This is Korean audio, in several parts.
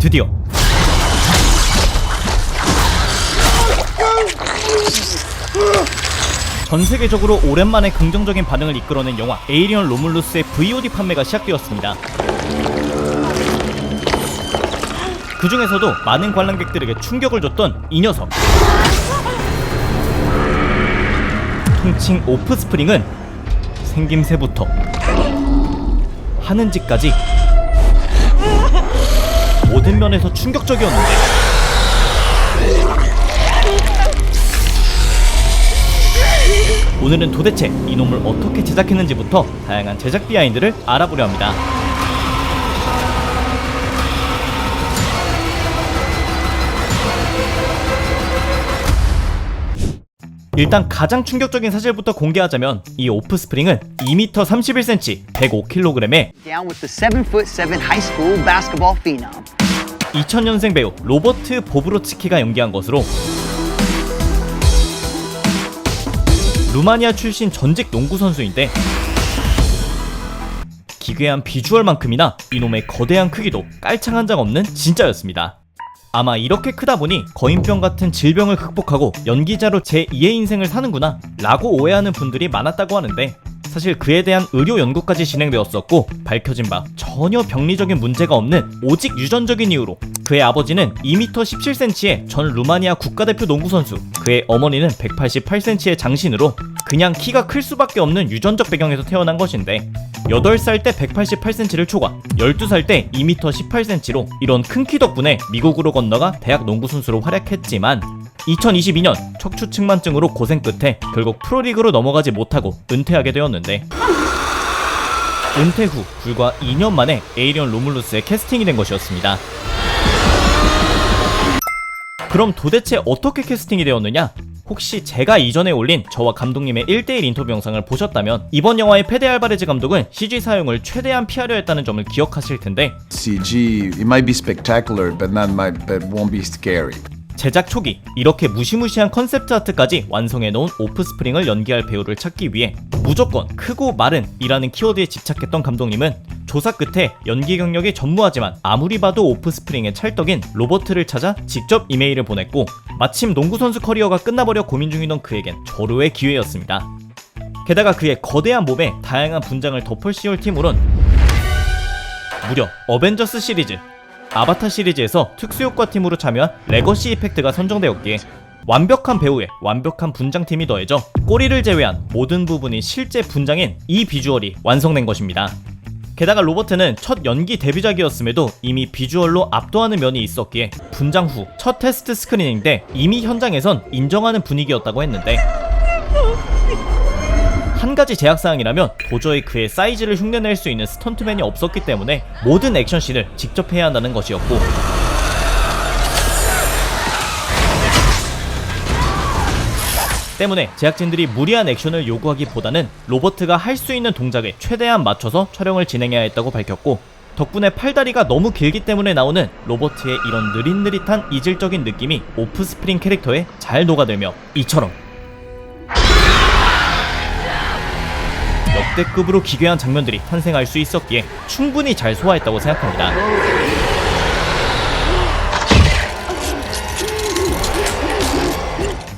드디어 전세계적으로 오랜만에 긍정적인 반응을 이끌어낸 영화 에이리언 로뮬루스의 VOD 판매가 시작되었습니다. 그 중에서도 많은 관람객들에게 충격을 줬던 이 녀석, 통칭 오프스프링은 생김새부터 하는 짓까지 모든 면에서 충격적이었는데, 오늘은 도대체 이놈을 어떻게 제작했는지부터 다양한 제작 비하인드를 알아보려 합니다. 일단 가장 충격적인 사실부터 공개하자면 이 오프스프링은 2m 31cm 105kg에 Down with the 7'7" high school basketball phenom. 2000년생 배우 로버트 보브로츠키가 연기한 것으로, 루마니아 출신 전직 농구 선수인데 기괴한 비주얼만큼이나 이놈의 거대한 크기도 깔창 한 장 없는 진짜였습니다. 아마 이렇게 크다 보니 거인병 같은 질병을 극복하고 연기자로 제2의 인생을 사는구나 라고 오해하는 분들이 많았다고 하는데, 사실 그에 대한 의료 연구까지 진행되었었고 밝혀진 바 전혀 병리적인 문제가 없는 오직 유전적인 이유로 그의 아버지는 2m 17cm의 전 루마니아 국가대표 농구선수, 그의 어머니는 188cm의 장신으로 그냥 키가 클 수밖에 없는 유전적 배경에서 태어난 것인데, 8살 때 188cm를 초과, 12살 때 2m 18cm로 이런 큰 키 덕분에 미국으로 건너가 대학 농구선수로 활약했지만 2022년 척추 측만증으로 고생 끝에 결국 프로리그로 넘어가지 못하고 은퇴하게 되었는데, 은퇴 후 불과 2년 만에 에이리언 로뮬루스에 캐스팅이 된 것이었습니다. 그럼 도대체 어떻게 캐스팅이 되었느냐? 혹시 제가 이전에 올린 저와 감독님의 1대1 인터뷰 영상을 보셨다면 이번 영화의 페데 알바레즈 감독은 CG 사용을 최대한 피하려 했다는 점을 기억하실 텐데, CG, it might be spectacular, but won't be scary. 제작 초기 이렇게 무시무시한 컨셉트 아트까지 완성해놓은 오프스프링을 연기할 배우를 찾기 위해 무조건 크고 마른 이라는 키워드에 집착했던 감독님은 조사 끝에 연기 경력이 전무하지만 아무리 봐도 오프스프링의 찰떡인 로버트를 찾아 직접 이메일을 보냈고, 마침 농구선수 커리어가 끝나버려 고민 중이던 그에겐 절호의 기회였습니다. 게다가 그의 거대한 몸에 다양한 분장을 덮을 씌울 팀으론 무려 어벤져스 시리즈, 아바타 시리즈에서 특수효과 팀으로 참여한 레거시 이펙트가 선정되었기에 완벽한 배우에 완벽한 분장팀이 더해져 꼬리를 제외한 모든 부분이 실제 분장인 이 비주얼이 완성된 것입니다. 게다가 로버트는 첫 연기 데뷔작이었음에도 이미 비주얼로 압도하는 면이 있었기에 분장 후 첫 테스트 스크리닝 때 이미 현장에선 인정하는 분위기였다고 했는데, 한 가지 제약사항이라면 도저히 그의 사이즈를 흉내낼 수 있는 스턴트맨이 없었기 때문에 모든 액션씬을 직접 해야 한다는 것이었고, 때문에 제작진들이 무리한 액션을 요구하기보다는 로버트가 할 수 있는 동작에 최대한 맞춰서 촬영을 진행해야 했다고 밝혔고, 덕분에 팔다리가 너무 길기 때문에 나오는 로버트의 이런 느릿느릿한 이질적인 느낌이 오프스프링 캐릭터에 잘 녹아들며 이처럼 역대급으로 기괴한 장면들이 탄생할 수 있었기에 충분히 잘 소화했다고 생각합니다.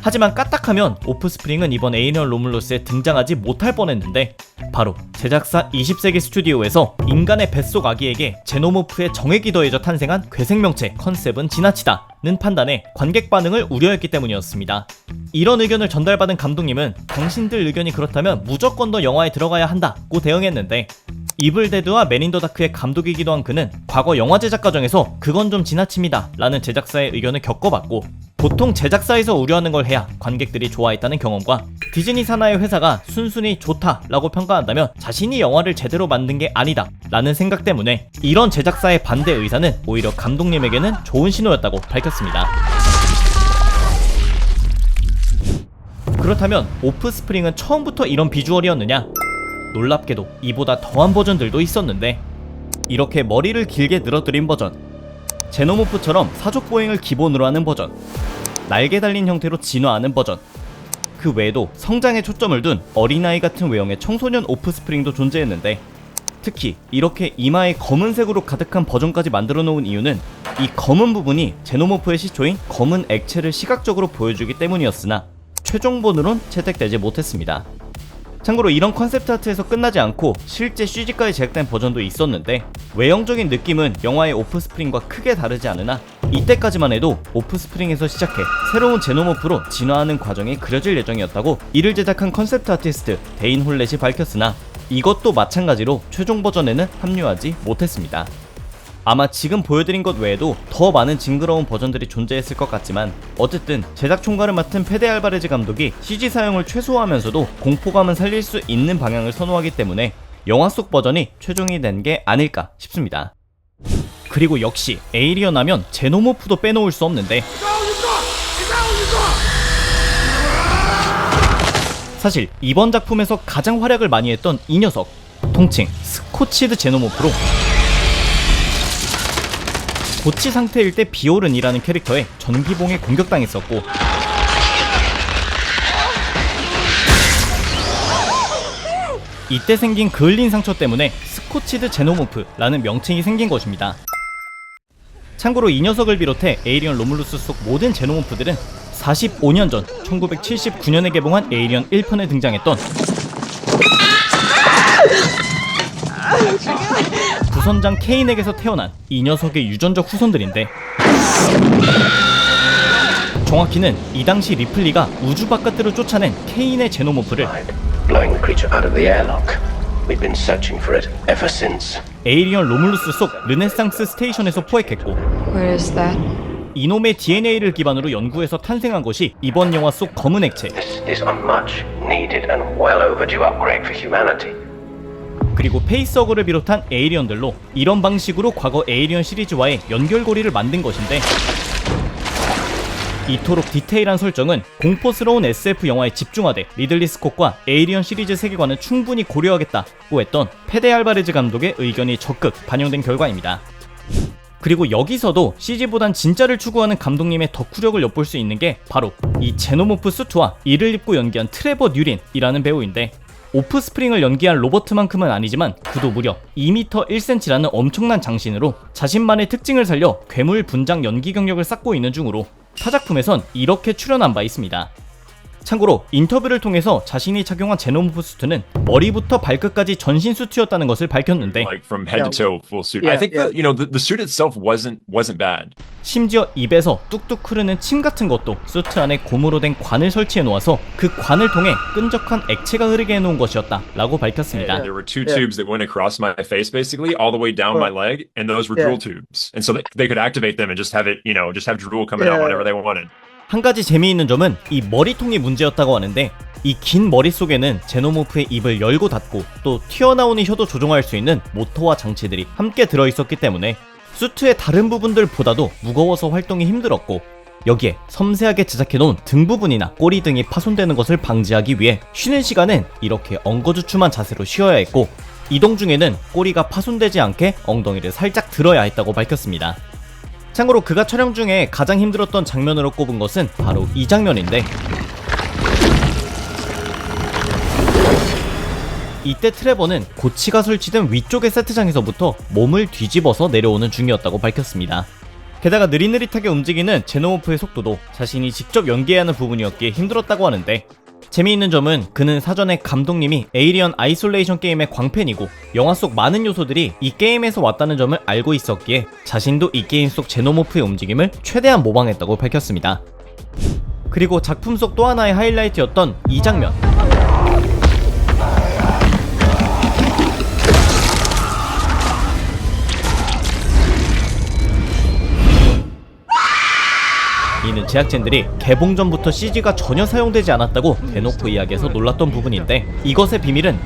하지만 까딱하면 오프스프링은 이번 에이리언 로뮬루스에 등장하지 못할 뻔했는데, 바로 제작사 20세기 스튜디오에서 인간의 뱃속 아기에게 제노모프의 정액이 더해져 탄생한 괴생명체 컨셉은 지나치다는 판단에 관객 반응을 우려했기 때문이었습니다. 이런 의견을 전달받은 감독님은 당신들 의견이 그렇다면 무조건 더 영화에 들어가야 한다고 대응했는데, 이블데드와 맨 인 더 다크의 감독이기도 한 그는 과거 영화 제작 과정에서 그건 좀 지나칩니다 라는 제작사의 의견을 겪어봤고, 보통 제작사에서 우려하는 걸 해야 관객들이 좋아했다는 경험과 디즈니 산하의 회사가 순순히 좋다 라고 평가한다면 자신이 영화를 제대로 만든 게 아니다 라는 생각 때문에 이런 제작사의 반대 의사는 오히려 감독님에게는 좋은 신호였다고 밝혔습니다. 그렇다면 오프스프링은 처음부터 이런 비주얼이었느냐? 놀랍게도 이보다 더한 버전들도 있었는데, 이렇게 머리를 길게 늘어뜨린 버전, 제노모프처럼 사족 보행을 기본으로 하는 버전, 날개 달린 형태로 진화하는 버전, 그 외에도 성장에 초점을 둔 어린아이 같은 외형의 청소년 오프스프링도 존재했는데, 특히 이렇게 이마에 검은색으로 가득한 버전까지 만들어 놓은 이유는 이 검은 부분이 제노모프의 시초인 검은 액체를 시각적으로 보여주기 때문이었으나 최종본으론 채택되지 못했습니다. 참고로 이런 컨셉트 아트에서 끝나지 않고 실제 CG까지 제작된 버전도 있었는데 외형적인 느낌은 영화의 오프스프링과 크게 다르지 않으나 이때까지만 해도 오프스프링에서 시작해 새로운 제노모프로 진화하는 과정이 그려질 예정이었다고 이를 제작한 컨셉트 아티스트 데인 홀렛이 밝혔으나 이것도 마찬가지로 최종 버전에는 합류하지 못했습니다. 아마 지금 보여드린 것 외에도 더 많은 징그러운 버전들이 존재했을 것 같지만 어쨌든 제작 총괄을 맡은 페데 알바레즈 감독이 CG 사용을 최소화하면서도 공포감을 살릴 수 있는 방향을 선호하기 때문에 영화 속 버전이 최종이 된 게 아닐까 싶습니다. 그리고 역시 에이리언 하면 제노모프도 빼놓을 수 없는데 사실 이번 작품에서 가장 활약을 많이 했던 이 녀석, 통칭 스코치드 제노모프로 고치 상태일 때 비오른이라는 캐릭터에 전기봉에 공격당했었고 이때 생긴 그을린 상처 때문에 스코치드 제노모프라는 명칭이 생긴 것입니다. 참고로 이 녀석을 비롯해 에이리언 로뮬루스 속 모든 제노모프들은 45년 전 1979년에 개봉한 에이리언 1편에 등장했던 부선장 케인에게서 태어난 이 녀석의 유전적 후손들인데 정확히는 이 당시 리플리가 우주 바깥으로 쫓아낸 케인의 제노모프를 blowing the creature out of the airlock. We've been searching for it ever since. 에이리언 로뮬루스 속 르네상스 스테이션에서 포획했고 Where is that? 이놈의 DNA를 기반으로 연구해서 탄생한 것이 이번 영화 속 검은 액체, This is a much needed and well overdue upgrade for humanity. 그리고 페이스허그를 비롯한 에이리언들로 이런 방식으로 과거 에이리언 시리즈와의 연결고리를 만든 것인데 이토록 디테일한 설정은 공포스러운 SF 영화에 집중하되 리들리 스콧과 에이리언 시리즈 세계관을 충분히 고려하겠다고 했던 페데 알바레즈 감독의 의견이 적극 반영된 결과입니다. 그리고 여기서도 CG보단 진짜를 추구하는 감독님의 덕후력을 엿볼 수 있는 게 바로 이 제노모프 수트와 이를 입고 연기한 트레버 뉴린이라는 배우인데 오프스프링을 연기한 로버트만큼은 아니지만 그도 무려 2m 1cm라는 엄청난 장신으로 자신만의 특징을 살려 괴물 분장 연기 경력을 쌓고 있는 중으로 타작품에선 이렇게 출연한 바 있습니다. 참고로 인터뷰를 통해서 자신이 착용한 제노모프 수트는 머리부터 발끝까지 전신 수트였다는 것을 밝혔는데 like from head to toe full suit. Yeah, I think yeah. that, you know, the suit itself wasn't bad. 심지어 입에서 뚝뚝 흐르는 침 같은 것도 수트 안에 고무로 된 관을 설치해 놓아서 그 관을 통해 끈적한 액체가 흐르게 해놓은 것이었다 라고 밝혔습니다. There were two tubes that went across my face basically all the way down my leg, and those were drool tubes. And so they could activate them and just have it, you know, just have drool coming out whenever they wanted. 한 가지 재미있는 점은 이 머리통이 문제였다고 하는데 이 긴 머리 속에는 제노모프의 입을 열고 닫고 또 튀어나오는 혀도 조종할 수 있는 모터와 장치들이 함께 들어있었기 때문에 수트의 다른 부분들보다도 무거워서 활동이 힘들었고 여기에 섬세하게 제작해놓은 등 부분이나 꼬리 등이 파손되는 것을 방지하기 위해 쉬는 시간엔 이렇게 엉거주춤한 자세로 쉬어야 했고 이동 중에는 꼬리가 파손되지 않게 엉덩이를 살짝 들어야 했다고 밝혔습니다. 참고로 그가 촬영 중에 가장 힘들었던 장면으로 꼽은 것은 바로 이 장면인데 이때 트레버는 고치가 설치된 위쪽의 세트장에서부터 몸을 뒤집어서 내려오는 중이었다고 밝혔습니다. 게다가 느릿느릿하게 움직이는 제노모프의 속도도 자신이 직접 연기해야 하는 부분이었기에 힘들었다고 하는데 재미있는 점은 그는 사전에 감독님이 에이리언 아이솔레이션 게임의 광팬이고 영화 속 많은 요소들이 이 게임에서 왔다는 점을 알고 있었기에 자신도 이 게임 속 제노모프의 움직임을 최대한 모방했다고 밝혔습니다. 그리고 작품 속 또 하나의 하이라이트였던 이 장면, 이는 제작진들이 개봉 전부터 CG가 전혀 사용되지 않았다고 대놓고 이야기해서 놀랐던 부분인데 이것의 비밀은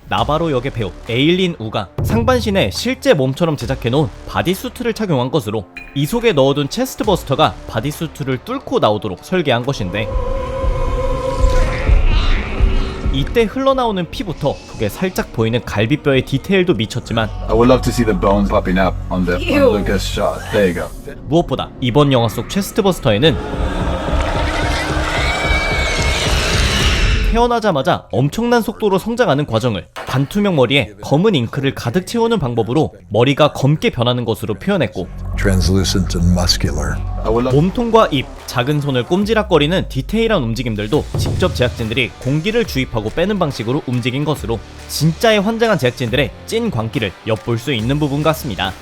나바로 역의 배우 에일린 우가 상반신에 실제 몸처럼 제작해놓은 바디수트를 착용한 것으로 이 속에 넣어둔 체스트 버스터가 바디수트를 뚫고 나오도록 설계한 것인데 이때 흘러나오는 피부터 속에 살짝 보이는 갈비뼈의 디테일도 미쳤지만 I would love to see the bone popping up on the Lucas shot. There you go. 무엇보다 이번 영화 속 체스트 버스터에는 태어나자마자 엄청난 속도로 성장하는 과정을 반투명 머리에 검은 잉크를 가득 채우는 방법으로 머리가 검게 변하는 것으로 표현했고, translucent and muscular. 몸통과 입, 작은 손을 꼼지락거리는 디테일한 움직임들도 직접 제작진들이 공기를 주입하고 빼는 방식으로 움직인 것으로 진짜의 환장한 제작진들의 찐 광기를 엿볼 수 있는 부분 같습니다.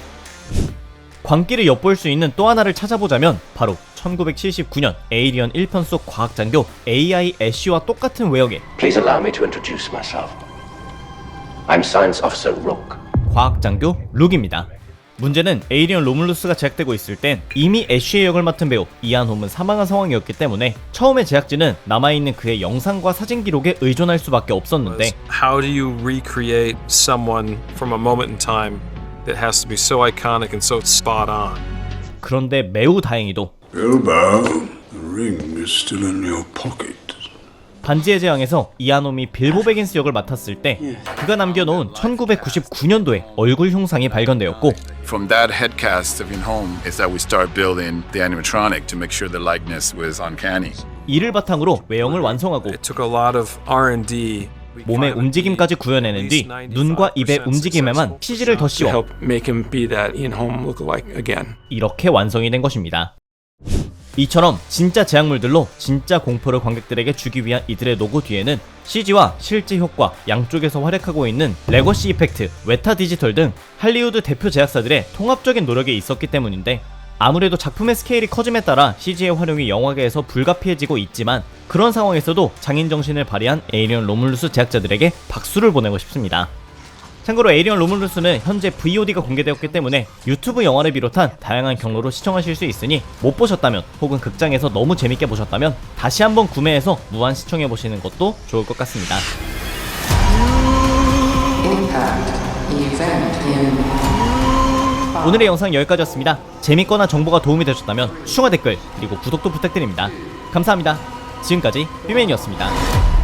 광기를 엿볼 수 있는 또 하나를 찾아보자면 바로 1979년 에이리언 1편 속 과학장교 AI 애쉬와 똑같은 외형의 Please allow me to introduce myself. I'm Science Officer Rook. 과학장교 룩입니다. 문제는 에이리언 로뮬루스가 제작되고 있을 땐 이미 애쉬의 역을 맡은 배우 이안 홈은 사망한 상황이었기 때문에 처음에 제작진은 남아있는 그의 영상과 사진 기록에 의존할 수밖에 없었는데, How do you recreate someone from a moment in time that has to be so iconic and so spot on? 그런데 매우 다행히도 Bilbo, the ring is still in your pocket. 반지의 제왕에서 이안홈이 빌보 베긴스 역을 맡았을 때 그가 남겨놓은 1999년도에 얼굴 흉상이 발견되었고, From that head cast of In-Home is that we start building the animatronic to make sure the likeness was uncanny. 이를 바탕으로 외형을 완성하고 It took a lot of R&D. 몸의 움직임까지 구현해낸 뒤 눈과 입의 움직임에만 CG를 더 to 씌워 help make him be that in-home look-alike again. 이렇게 완성이 된 것입니다. 이처럼 진짜 제약물들로 진짜 공포를 관객들에게 주기 위한 이들의 노고 뒤에는 CG와 실제 효과 양쪽에서 활약하고 있는 레거시 이펙트, 웨타 디지털 등 할리우드 대표 제작사들의 통합적인 노력이 있었기 때문인데, 아무래도 작품의 스케일이 커짐에 따라 CG의 활용이 영화계에서 불가피해지고 있지만 그런 상황에서도 장인정신을 발휘한 에이리언 로뮬루스 제작자들에게 박수를 보내고 싶습니다. 참고로 에이리언 로뮬루스는 현재 VOD가 공개되었기 때문에 유튜브 영화를 비롯한 다양한 경로로 시청하실 수 있으니 못 보셨다면 혹은 극장에서 너무 재밌게 보셨다면 다시 한번 구매해서 무한 시청해보시는 것도 좋을 것 같습니다. 오늘의 영상 여기까지였습니다. 재밌거나 정보가 도움이 되셨다면 추천과 댓글 그리고 구독도 부탁드립니다. 감사합니다. 지금까지 삐맨이었습니다.